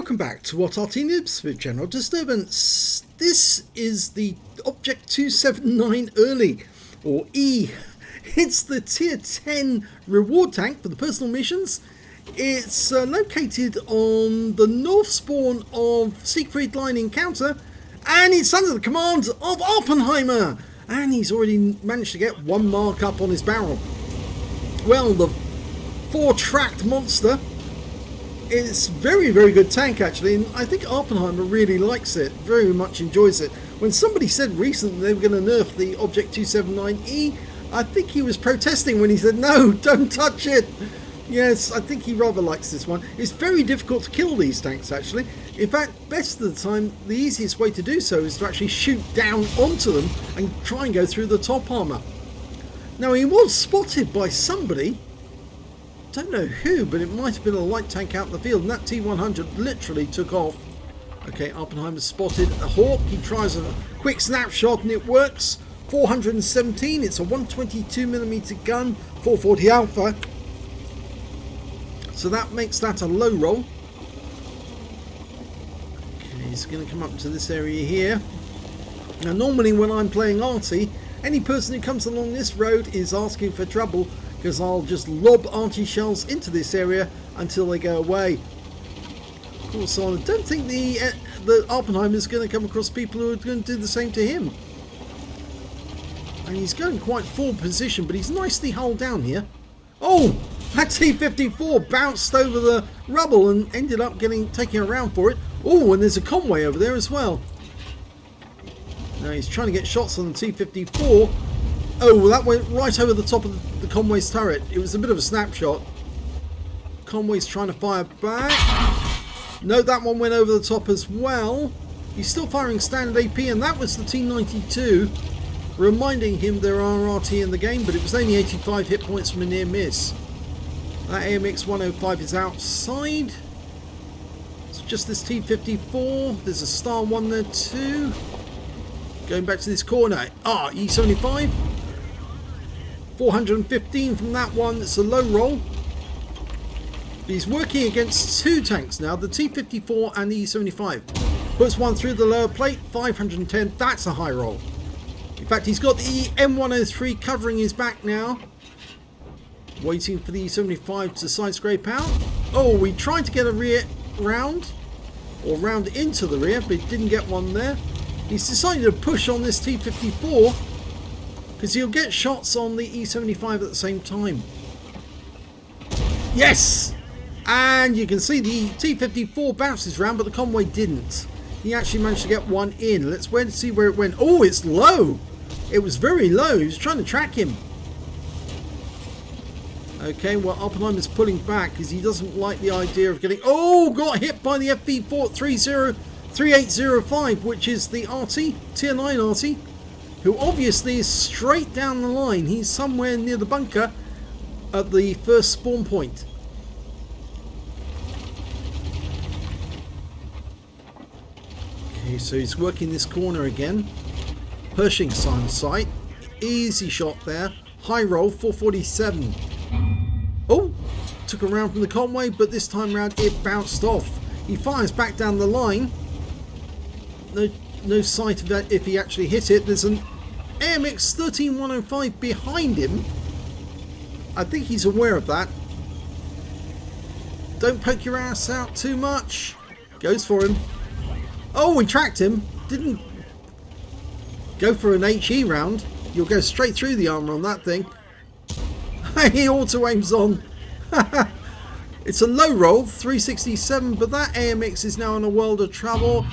Welcome back to what Arty Noobs with General Disturbance. This is the Object 279 Early, or E. It's the tier 10 reward tank for the personal missions. It's located on the north spawn of Siegfried Line encounter, and it's under the command of Awppenheimer. And he's already managed to get one mark up on his barrel. Well, the 4-tracked monster. It's very good tank actually, and I think Awppenheimer really likes it, very much enjoys it. When somebody said recently they were going to nerf the Object 279E, I think he was protesting when he said no, don't touch it. Yes, I think he rather likes this one. It's very difficult to kill these tanks actually. In fact, best of the time, the easiest way to do so is to actually shoot down onto them and try and go through the top armour. Now he was spotted by somebody. Don't know who, but it might have been a light tank out in the field, and that T100 literally took off. Okay, Awppenheimer spotted a Hawk. He tries a quick snapshot and it works. 417, it's a 122mm gun, 440 alpha. So that makes that a low roll. Okay, he's going to come up to this area here. Now normally when I'm playing Arty, any person who comes along this road is asking for trouble, because I'll just lob Arty shells into this area until they go away. Of course, I don't think the Awppenheimer is going to come across people who are going to do the same to him. And he's going quite forward position, but he's nicely hulled down here. Oh, that T-54 bounced over the rubble and ended up taking a round for it. Oh, and there's a convoy over there as well. Now he's trying to get shots on the T-54. Oh, well, that went right over the top of the convoy's turret. It was a bit of a snapshot. Convoy's trying to fire back. No, that one went over the top as well. He's still firing standard AP, and that was the T-92, reminding him there are RT in the game, but it was only 85 hit points from a near miss. That AMX 105 is outside. It's just this T-54. There's a Star 1 there too. Going back to this corner. Ah, E75. 415 from that one. It's a low roll. He's working against two tanks now, the T-54 and the E75. Puts one through the lower plate, 510. That's a high roll. In fact, he's got the M103 covering his back now. Waiting for the E75 to side scrape out. Oh, we tried to get a rear round, or round into the rear, but he didn't get one there. He's decided to push on this T-54 because he'll get shots on the E75 at the same time. Yes! And you can see the T-54 bounces around, but the convoy didn't. He actually managed to get one in. Let's wait and see where it went. Oh, it's low! It was very low. He was trying to track him. Okay, well, Awppenheimer's pulling back because he doesn't like the idea of getting... Oh, got hit by the FV3805, which is the Arty, tier 9 Arty, who obviously is straight down the line. He's somewhere near the bunker at the first spawn point. Okay, so he's working this corner again. Pershing sign sight. Easy shot there. High roll, 447. Oh, took a round from the convoy, but this time round it bounced off. He fires back down the line. No sight of that if he actually hit it. There's an AMX 13105 behind him. I think he's aware of that. Don't poke your ass out too much. Goes for him. Oh, we tracked him. Didn't go for an HE round. You'll go straight through the armor on that thing. He auto aims on. It's a low roll, 367, but that AMX is now in a world of trouble.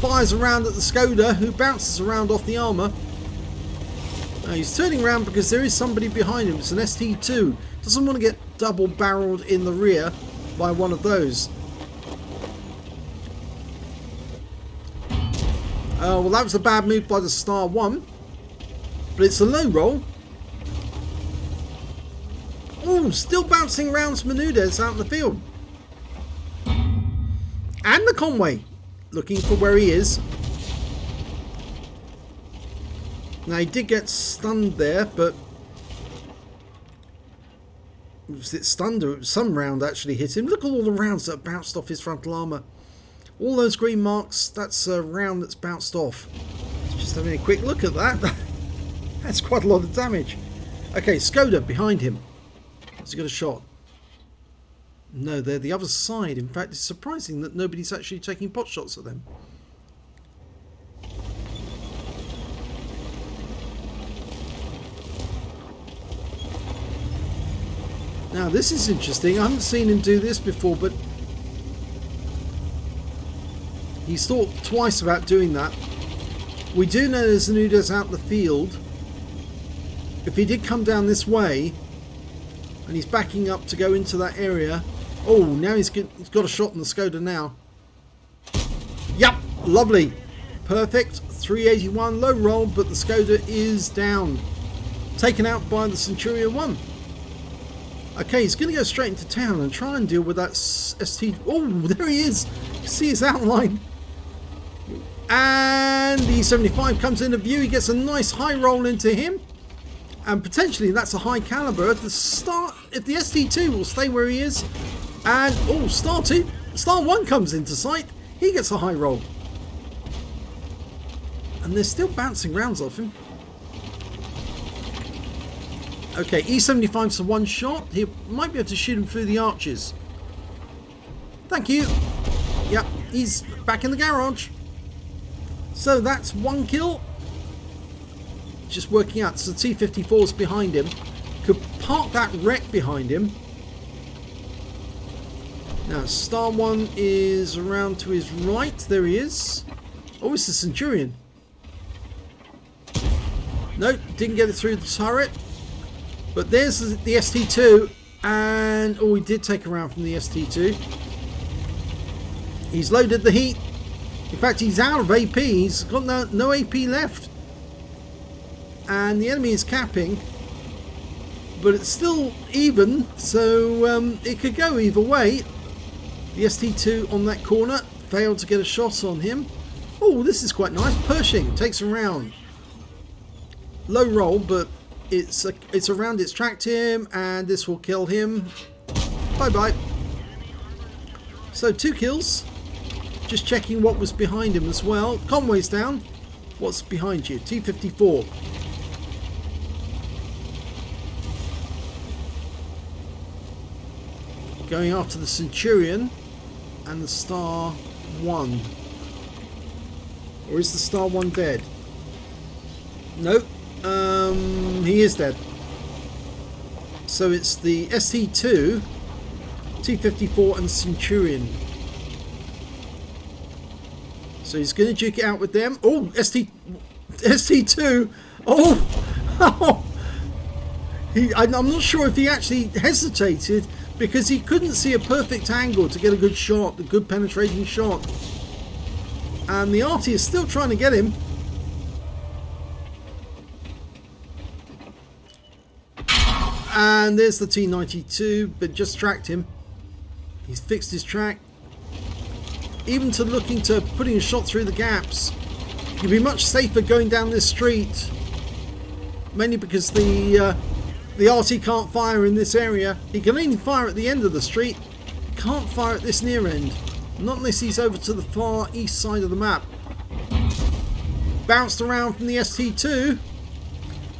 Fires around at the Skoda, who bounces around off the armour. Now he's turning around because there is somebody behind him. It's an ST2. Doesn't want to get double barreled in the rear by one of those. Well, that was a bad move by the Star 1. But it's a low roll. Oh, still bouncing rounds Menudez out in the field. And the convoy. Looking for where he is. Now he did get stunned there, but was it stunned or some round actually hit him? Look at all the rounds that bounced off his frontal armour. All those green marks, that's a round that's bounced off. Just having a quick look at that. That's quite a lot of damage. Okay, Skoda behind him. Has he got a shot? No, they're the other side. In fact, it's surprising that nobody's actually taking pot shots at them. Now, this is interesting. I haven't seen him do this before, but he's thought twice about doing that. We do know there's an Udos out in the field. If he did come down this way, and he's backing up to go into that area. Oh, now he's got a shot on the Skoda now. Yep, lovely. Perfect. 381, low roll, but the Skoda is down. Taken out by the Centurion 1. Okay, he's going to go straight into town and try and deal with that ST. Oh, there he is. You see his outline. And the 75 comes into view. He gets a nice high roll into him. And potentially that's a high caliber. At the start, if the ST2 will stay where he is. And, oh, Star 1 comes into sight. He gets a high roll. And they're still bouncing rounds off him. Okay, E75's a one shot. He might be able to shoot him through the arches. Thank you. Yep, he's back in the garage. So that's one kill. Just working out. So T-54's behind him. Could park that wreck behind him. Now, Star 1 is around to his right. There he is. Oh, it's the Centurion. No, didn't get it through the turret. But there's the ST2. And, oh, he did take a round from the ST2. He's loaded the heat. In fact, he's out of AP. He's got no AP left. And the enemy is capping. But it's still even. So it could go either way. The ST2 on that corner. Failed to get a shot on him. Oh, this is quite nice. Pershing takes a round. Low roll, but it's a round. It's tracked him. And this will kill him. Bye-bye. So 2 kills. Just checking what was behind him as well. Conway's down. What's behind you? T-54. Going after the Centurion and the Star 1. Or is the Star 1 dead? Nope. He is dead. So it's the ST2, T-54 and Centurion. So he's going to duke it out with them. Oh, ST2. Oh, I'm not sure if he actually hesitated because he couldn't see a perfect angle to get a good shot, a good penetrating shot. And the Arty is still trying to get him. And there's the T-92, but just tracked him. He's fixed his track. Even to looking to putting a shot through the gaps. You'd be much safer going down this street. Mainly because the RT can't fire in this area. He can only fire at the end of the street. Can't fire at this near end. Not unless he's over to the far east side of the map. Bounced around from the ST2.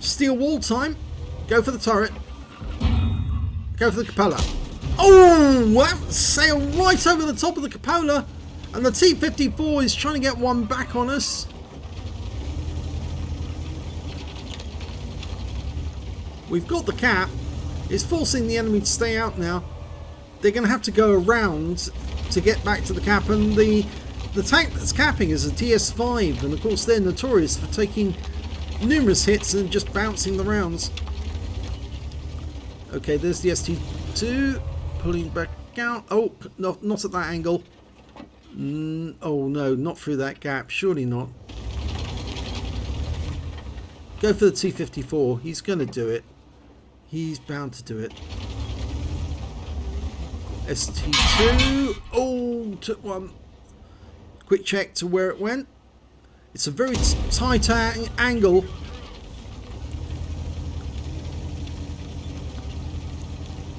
Steel wall time. Go for the turret. Go for the cupola. Oh, that sailed right over the top of the cupola. And the T-54 is trying to get one back on us. We've got the cap. It's forcing the enemy to stay out now. They're going to have to go around to get back to the cap. And the tank that's capping is a TS5. And of course they're notorious for taking numerous hits and just bouncing the rounds. Okay, there's the ST2. Pulling back out. Oh, no, not at that angle. Oh no, not through that gap. Surely not. Go for the T-54. He's going to do it. He's bound to do it. ST2. Oh, took one. Quick check to where it went. It's a very tight angle.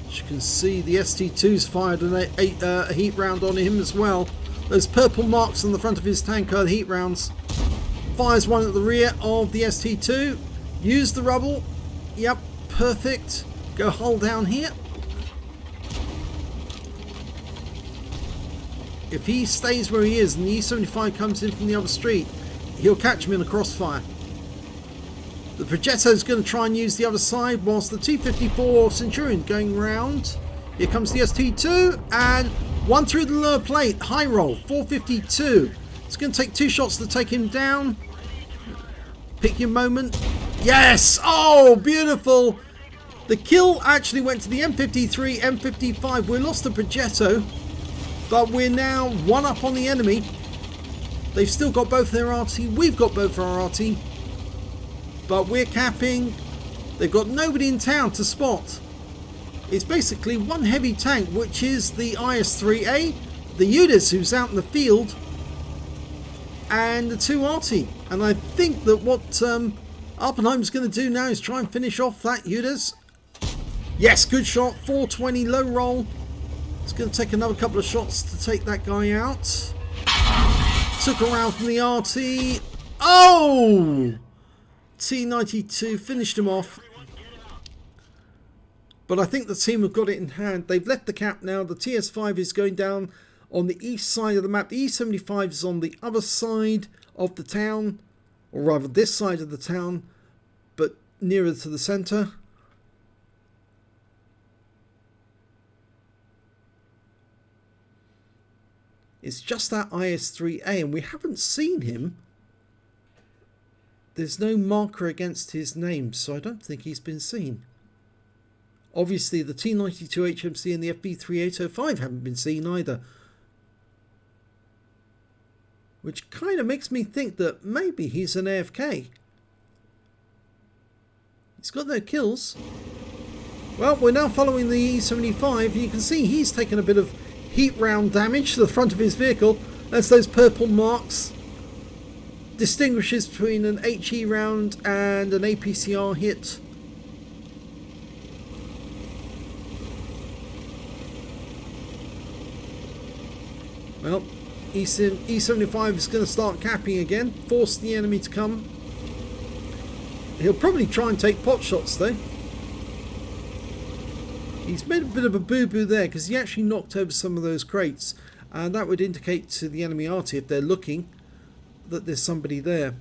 As you can see, the ST2's fired a heat round on him as well. Those purple marks on the front of his tank are heat rounds. Fires one at the rear of the ST2. Use the rubble. Yep, perfect. Go hull down here. If he stays where he is and the E75 comes in from the other street, he'll catch him in a crossfire. The Progetto's going to try and use the other side whilst the T-54 Centurion going round. Here comes the ST2 and one through the lower plate. High roll, 452. It's going to take 2 shots to take him down. Pick your moment. Yes! Oh, beautiful! The kill actually went to the M53, M55. We lost the Progetto, but we're now one up on the enemy. They've still got both their Arty. We've got both our Arty. But we're capping. They've got nobody in town to spot. It's basically one heavy tank, which is the IS-3A, the UDIS who's out in the field, and the 2 Arty. And I think that what Awppenheimer's going to do now is try and finish off that UDIS. Yes, good shot. 420 low roll. It's going to take another couple of shots to take that guy out. Took around from the Arty. Oh! T92 finished him off. But I think the team have got it in hand. They've left the cap now. The TS5 is going down on the east side of the map. The E75 is on the other side of the town. Or rather this side of the town. But nearer to the centre. It's just that IS-3A and we haven't seen him. There's no marker against his name, so I don't think he's been seen. Obviously, the T92 HMC and the FB3805 haven't been seen either. Which kind of makes me think that maybe he's an AFK. He's got no kills. Well, we're now following the E75. You can see he's taken a bit of heat round damage to the front of his vehicle. That's those purple marks. Distinguishes between an HE round and an APCR hit. Well, E75 is going to start capping again, force the enemy to come. He'll probably try and take pot shots though. He's made a bit of a boo-boo there because he actually knocked over some of those crates, and that would indicate to the enemy Arty, if they're looking, that there's somebody there.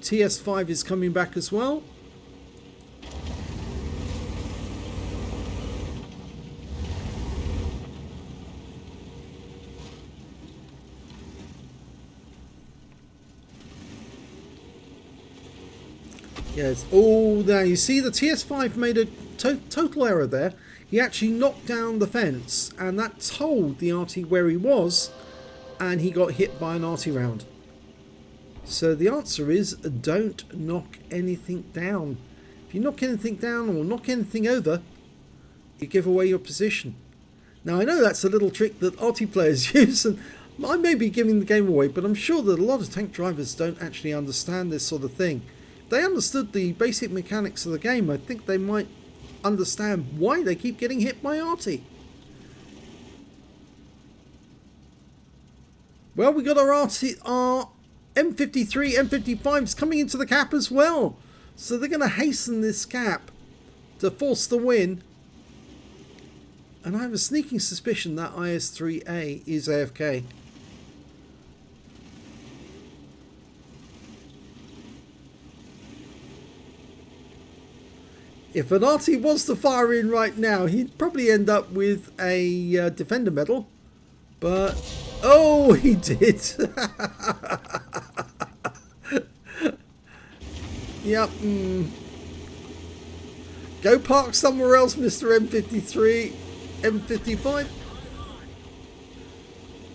TS5 is coming back as well. Yes. Oh, now you see the TS5 made a total error there. He actually knocked down the fence, and that told the Arty where he was, and he got hit by an Arty round. So the answer is don't knock anything down. If you knock anything down or knock anything over, you give away your position. Now I know that's a little trick that Arty players use, and I may be giving the game away, but I'm sure that a lot of tank drivers don't actually understand this sort of thing. If they understood the basic mechanics of the game, I think they might understand why they keep getting hit by Arty. Well, we got our Arty, our M53, M55s coming into the cap as well. So they're going to hasten this cap to force the win. And I have a sneaking suspicion that IS-3A is AFK. If an Arty was to fire in right now, he'd probably end up with a Defender medal. But, oh, he did. Yep. Go park somewhere else, Mr. M53, M55.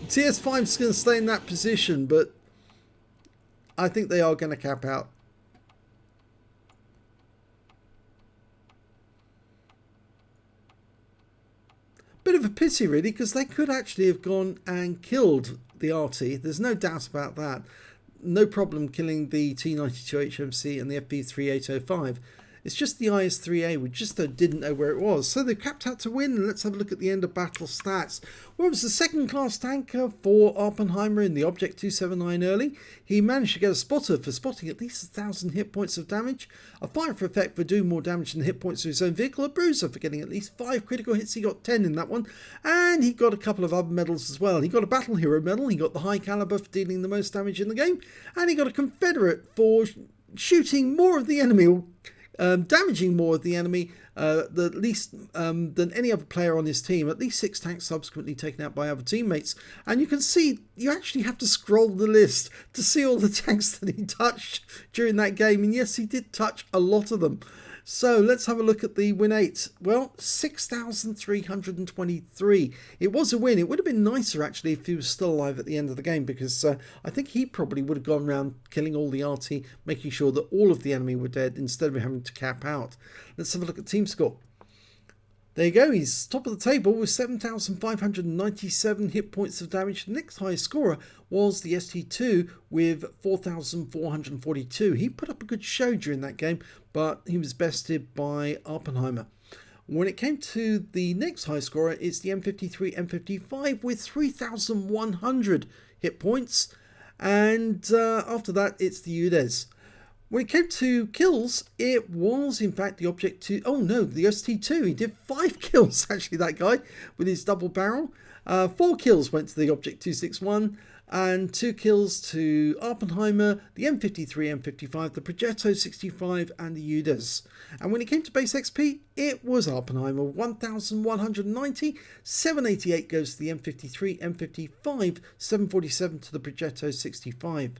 TS5's going to stay in that position, but I think they are going to cap out. Bit of a pity really, because they could actually have gone and killed the Arty. There's no doubt about that. No problem killing the T92 HMC and the FB3805. It's just the IS-3A, we just didn't know where it was. So they've capped out to win, and let's have a look at the end of battle stats. Well, it was the second class tanker for Awppenheimer in the Object 279 early. He managed to get a spotter for spotting at least 1,000 hit points of damage, a fire for effect for doing more damage than hit points to his own vehicle, a bruiser for getting at least 5 critical hits, he got 10 in that one, and he got a couple of other medals as well. He got a Battle Hero medal, he got the high caliber for dealing the most damage in the game, and he got a Confederate for shooting more of the enemy, or damaging more of the enemy, the least than any other player on his team. At least 6 tanks subsequently taken out by other teammates. And you can see you actually have to scroll the list to see all the tanks that he touched during that game. And yes, he did touch a lot of them. So let's have a look at the win 8. Well, 6,323. It was a win. It would have been nicer actually if he was still alive at the end of the game, because I think he probably would have gone around killing all the Arty, making sure that all of the enemy were dead instead of having to cap out. Let's have a look at team score. There you go, he's top of the table with 7,597 hit points of damage. The next highest scorer was the ST2 with 4,442. He put up a good show during that game, but he was bested by Awppenheimer. When it came to the next high scorer, it's the M53 M55 with 3,100 hit points. And after that, it's the UDES. When it came to kills, it was in fact the Object 2... Oh no, the ST2. He did 5 kills, actually, that guy, with his double barrel. 4 kills went to the Object 261, and 2 kills to Awppenheimer, the M53, M55, the Progetto 65, and the UDES. And when it came to base XP, it was Awppenheimer, 1,190. 788 goes to the M53, M55, 747 to the Progetto 65.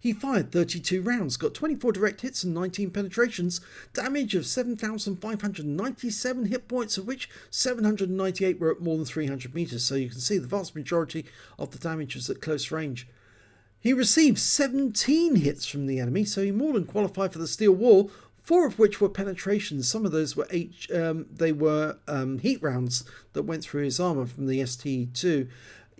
He fired 32 rounds, got 24 direct hits and 19 penetrations, damage of 7,597 hit points, of which 798 were at more than 300 meters, so you can see the vast majority of the damage was at close range. He received 17 hits from the enemy, so he more than qualified for the steel wall, 4 of which were penetrations. Some of those were heat rounds that went through his armor from the ST2.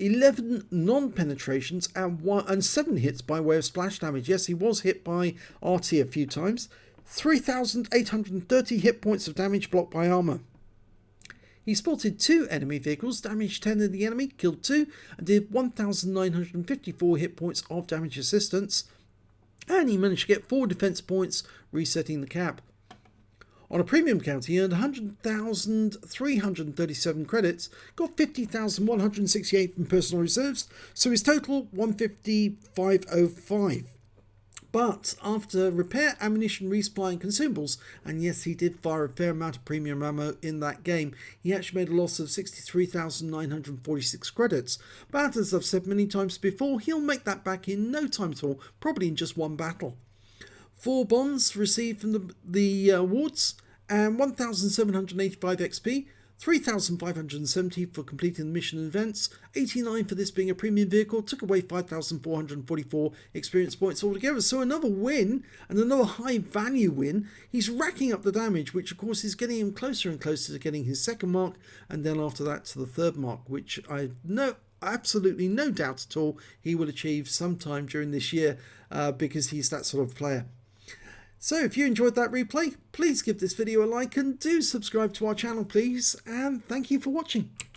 11 non-penetrations and 7 hits by way of splash damage. Yes, he was hit by Arty a few times. 3,830 hit points of damage blocked by armor. He spotted 2 enemy vehicles, damaged 10 of the enemy, killed 2, and did 1,954 hit points of damage assistance. And he managed to get 4 defense points, resetting the cap. On a premium count, he earned 100,337 credits, got 50,168 from personal reserves, so his total 150,505. But after repair, ammunition, resupply and consumables, and yes, he did fire a fair amount of premium ammo in that game, he actually made a loss of 63,946 credits. But as I've said many times before, he'll make that back in no time at all, probably in just 1 battle. 4 bonds received from the awards, and 1,785 XP, 3,570 for completing the mission events, 89 for this being a premium vehicle, took away 5,444 experience points altogether. So another win, and another high value win. He's racking up the damage, which of course is getting him closer and closer to getting his 2nd mark, and then after that to the 3rd mark, which I know absolutely no doubt at all he will achieve sometime during this year, because he's that sort of player. So if you enjoyed that replay, please give this video a like and do subscribe to our channel please, and thank you for watching.